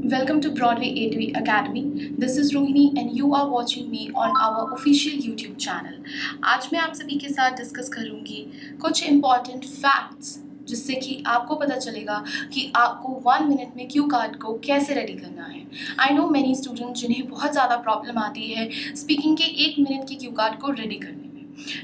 Welcome to Broadway A2E Academy. This is Rohini and you are watching me on our official YouTube channel. आज मैं आप सभी के साथ डिस्कस करूंगी कुछ इम्पॉर्टेंट फैक्ट्स जिससे कि आपको पता चलेगा कि आपको 1 मिनट में क्यू कार्ड को कैसे रेडी करना है। आई नो मैनी स्टूडेंट जिन्हें बहुत ज़्यादा प्रॉब्लम आती है स्पीकिंग के 1 मिनट की क्यू कार्ड को रेडी करने में।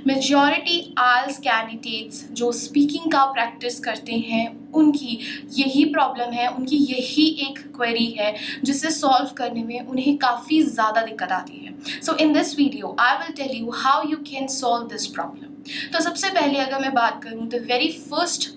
मेजॉरिटी आइल्स कैंडिडेट्स जो स्पीकिंग का प्रैक्टिस करते हैं उनकी यही प्रॉब्लम है, उनकी यही एक क्वेरी है जिसे सॉल्व करने में उन्हें काफ़ी ज़्यादा दिक्कत आती है। So in this video I will tell you how you can solve this problem. तो सबसे पहले अगर मैं बात करूँ the very first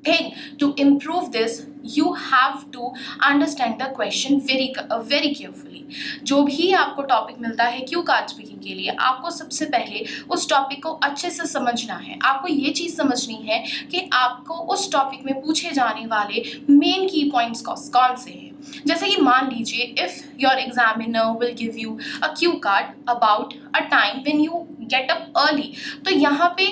thing to improve this you have to understand the question very carefully। जो भी आपको टॉपिक मिलता है क्यू कार्ड स्पीकिंग के लिए आपको सबसे पहले उस टॉपिक को अच्छे से समझना है। आपको ये चीज़ समझनी है कि आपको उस टॉपिक में पूछे जाने वाले मेन की पॉइंट्स कौन से हैं। जैसे कि मान लीजिए if your examiner will give you a Q card about a time when you get up early, तो यहाँ पे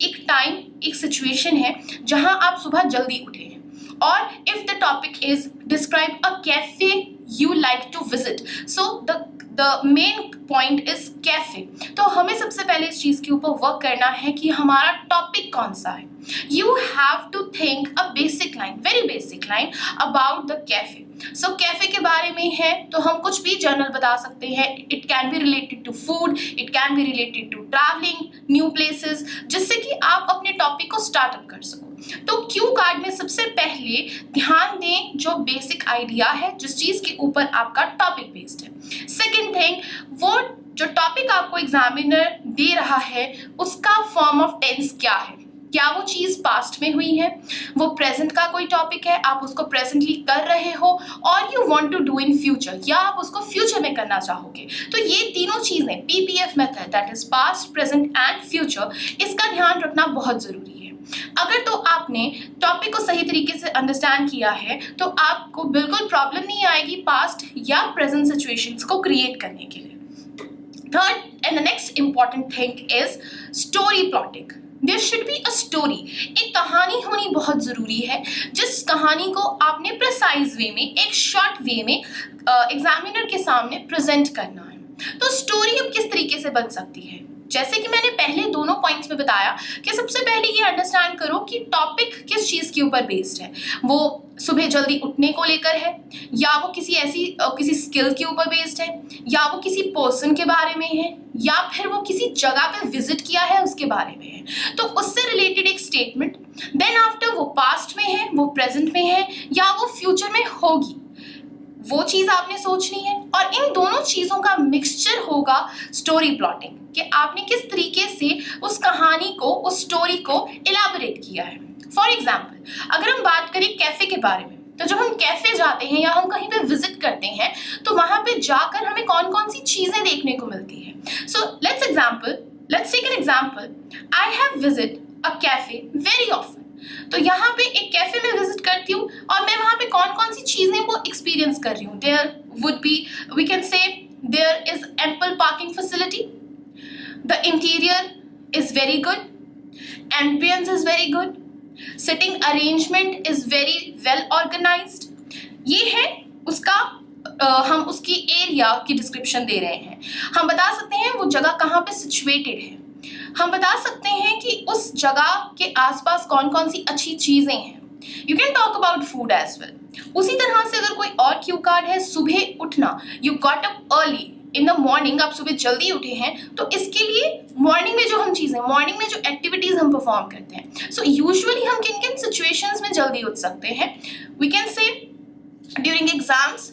एक टाइम एक सिचुएशन है जहां आप सुबह जल्दी उठे हैं और if the topic is describe a cafe you like to visit, so the main point is cafe. तो हमें सबसे पहले इस चीज़ के ऊपर वर्क करना है कि हमारा टॉपिक कौन सा है। You have to think a basic line, very basic line about the cafe. So cafe के बारे में है तो हम कुछ भी जनरल बता सकते हैं। It can be related to food, it can be related to travelling new places, जिससे कि आप अपने टॉपिक को स्टार्टअप कर सको। तो क्यू कार्ड में सबसे पहले ध्यान दें जो बेसिक आइडिया है जिस चीज़ के ऊपर आपका टॉपिक बेस्ड है। सेकेंड थिंग, वो जो टॉपिक आपको एग्जामिनर दे रहा है उसका फॉर्म ऑफ टेंस क्या है। क्या वो चीज़ पास्ट में हुई है, वो प्रेजेंट का कोई टॉपिक है आप उसको प्रेजेंटली कर रहे हो, और you want to do in future या आप उसको फ्यूचर में करना चाहोगे। तो ये तीनों चीज़ें PPF method that is past present and future, इसका ध्यान रखना बहुत ज़रूरी है। अगर तो आपने टॉपिक को सही तरीके से अंडरस्टैंड किया है तो आपको बिल्कुल प्रॉब्लम नहीं आएगी पास्ट या प्रेजेंट सिचुएशंस को क्रिएट करने के लिए। Third and the next important thing is story plotting. There should be a story, एक कहानी होनी बहुत ज़रूरी है जिस कहानी को आपने प्रिसाइज वे में एक शॉर्ट वे में एग्जामिनर के सामने प्रेजेंट करना है। तो स्टोरी अब किस तरीके से बन सकती है, जैसे कि मैंने पहले दोनों पॉइंट्स में बताया कि सबसे पहले ये अंडरस्टैंड करो कि टॉपिक किस चीज़ के ऊपर बेस्ड है। वो सुबह जल्दी उठने को लेकर है, या वो किसी स्किल के ऊपर बेस्ड है, या वो किसी पर्सन के बारे में है, या फिर वो किसी जगह पे विजिट किया है उसके बारे में है। तो उससे रिलेटेड एक स्टेटमेंट, देन आफ्टर वो पास्ट में है, वो प्रेजेंट में है, या वो फ्यूचर में होगी, वो चीज़ आपने सोचनी है। और इन दोनों चीज़ों का मिक्सचर होगा स्टोरी प्लॉटिंग, कि आपने किस तरीके से उस कहानी को, उस स्टोरी को इलाबोरेट किया है। फॉर एग्जाम्पल अगर हम बात करें कैफ़े के बारे में, तो जब हम कैफ़े जाते हैं या हम कहीं पे विजिट करते हैं तो वहाँ पे जाकर हमें कौन कौन सी चीज़ें देखने को मिलती है। So let's take an example, I have visit a cafe very often. तो यहाँ पे एक कैफे में विजिट करती हूँ और मैं वहाँ पे कौन कौन सी चीज़ें को एक्सपीरियंस कर रही हूँ। There would be, we can say there is ample parking facility, the interior is very good, ambience is very good, sitting arrangement is very well organised. ये है उसका हम उसकी एरिया की डिस्क्रिप्शन दे रहे हैं। हम बता सकते हैं वो जगह कहाँ पे सिचुएटेड है, हम बता सकते हैं कि उस जगह के आसपास कौन कौन सी अच्छी चीज़ें हैं। You can talk about food as well. उसी तरह से अगर कोई और क्यू कार्ड है सुबह उठना, you got up early in the morning, आप सुबह जल्दी उठे हैं, तो इसके लिए मॉर्निंग में जो हम चीज़ें, मॉर्निंग में जो एक्टिविटीज़ हम परफॉर्म करते हैं, सो यूजुअली हम किन किन सिचुएशंस में जल्दी उठ सकते हैं। We can say during exams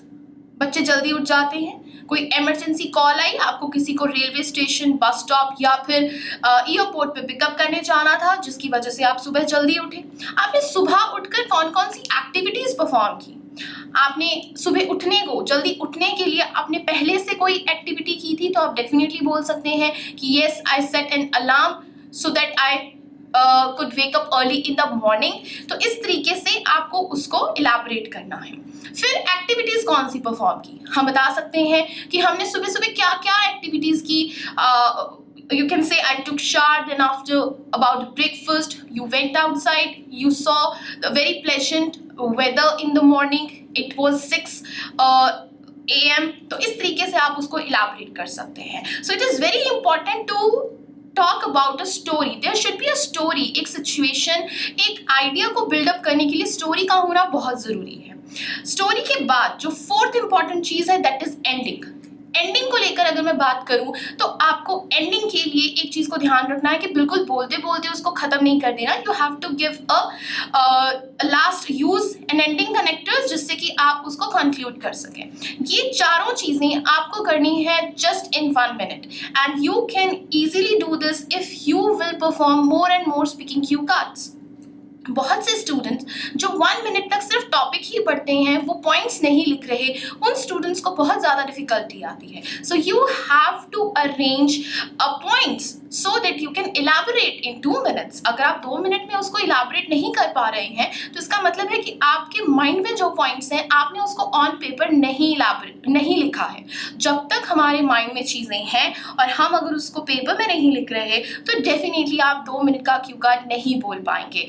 बच्चे जल्दी उठ जाते हैं, कोई इमरजेंसी कॉल आई, आपको किसी को रेलवे स्टेशन, बस स्टॉप या फिर एयरपोर्ट पे पिकअप करने जाना था जिसकी वजह से आप सुबह जल्दी उठे। आपने सुबह उठकर कौन कौन सी एक्टिविटीज़ परफॉर्म की, आपने सुबह उठने को, जल्दी उठने के लिए आपने पहले से कोई एक्टिविटी की थी, तो आप डेफिनेटली बोल सकते हैं कि yes I set an alarm so that I could wake up early in the morning. तो इस तरीके से आपको उसको इलाबोरेट करना है। फिर एक्टिविटीज़ कौन सी परफॉर्म की, हम बता सकते हैं कि हमने सुबह सुबह क्या क्या एक्टिविटीज़ की, you can say I took shower, then after about breakfast you went outside, you saw the very pleasant weather in the morning, it was 6 AM। तो इस तरीके से आप उसको इलाबरेट कर सकते हैं। So it is very important to talk about a story. There should be a story. एक सिचुएशन, एक आइडिया को बिल्डअप करने के लिए स्टोरी का होना बहुत ज़रूरी है। स्टोरी के बाद जो फोर्थ इंपॉर्टेंट चीज़ है दैट इज एंडिंग। एंडिंग को लेकर अगर मैं बात करूं तो आपको एंडिंग के लिए एक चीज को ध्यान रखना है कि बिल्कुल बोलते बोलते उसको खत्म नहीं कर देना। You have to give a last use an ending connectors जिससे कि आप उसको कंक्लूड कर सकें। ये चारों चीजें आपको करनी है just in 1 minute and you can easily do this if you will perform more and more speaking cue cards. बहुत से स्टूडेंट्स जो 1 मिनट तक सिर्फ टॉपिक ही पढ़ते हैं, वो पॉइंट्स नहीं लिख रहे, उन स्टूडेंट्स को बहुत ज़्यादा डिफिकल्टी आती है। So you have to arrange points so that you can elaborate in 2 minutes. अगर आप 2 मिनट में उसको इलाबोरेट नहीं कर पा रहे हैं तो इसका मतलब है कि आपके माइंड में जो पॉइंट्स हैं आपने उसको ऑन पेपर नहीं लिखा है। जब तक हमारे माइंड में चीज़ें हैं और हम अगर उसको पेपर में नहीं लिख रहे तो डेफिनेटली आप 2 मिनट का क्यू कार्ड नहीं बोल पाएंगे।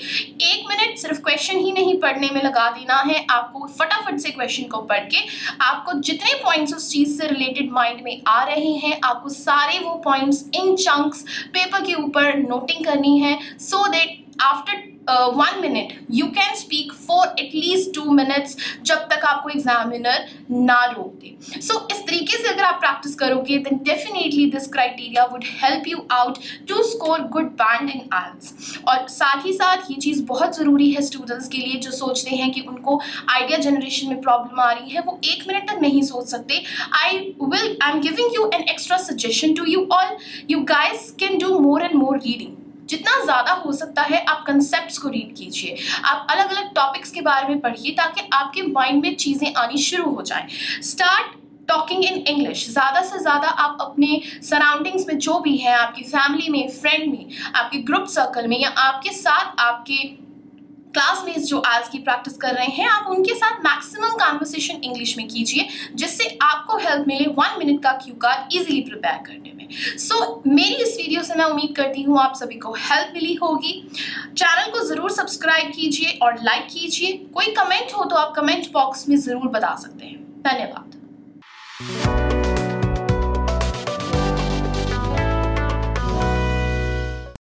1 मिनट सिर्फ क्वेश्चन ही नहीं पढ़ने में लगा देना है, आपको फटाफट से क्वेश्चन को पढ़ के आपको जितने पॉइंट्स उस चीज़ से रिलेटेड माइंड में आ रहे हैं आपको सारे वो पॉइंट्स इन चंक्स पेपर के ऊपर नोटिंग करनी है so that after 1 minute you can speak for at least 2 minutes जब तक आपको एग्जामिनर ना रोक दे। सो इस तरीके से अगर आप प्रैक्टिस करोगे then definitely this criteria would help you out to score good band in IELTS। और साथ ही साथ ये चीज़ बहुत ज़रूरी है स्टूडेंट्स के लिए जो सोचते हैं कि उनको आइडिया जनरेशन में प्रॉब्लम आ रही है, वो 1 मिनट तक नहीं सोच सकते। I am giving you an extra suggestion to you all. You guys can do more and more reading. जितना ज़्यादा हो सकता है आप कंसेप्ट्स को रीड कीजिए, आप अलग अलग टॉपिक्स के बारे में पढ़िए ताकि आपके माइंड में चीज़ें आनी शुरू हो जाएं। Start talking in English. ज़्यादा से ज़्यादा आप अपने सराउंडिंग्स में जो भी है, आपकी फैमिली में, फ्रेंड में, आपके ग्रुप सर्कल में या आपके साथ आपके क्लासमेट्स जो IELTS की प्रैक्टिस कर रहे हैं, आप उनके साथ मैक्सिमम कन्वर्सेशन इंग्लिश में कीजिए जिससे आपको हेल्प मिले 1 मिनट का क्यू कार्ड इजीली प्रिपेयर करने में। सो मेरी इस वीडियो से मैं उम्मीद करती हूँ आप सभी को हेल्प मिली होगी। चैनल को ज़रूर सब्सक्राइब कीजिए और लाइक कीजिए। कोई कमेंट हो तो आप कमेंट बॉक्स में ज़रूर बता सकते हैं। धन्यवाद।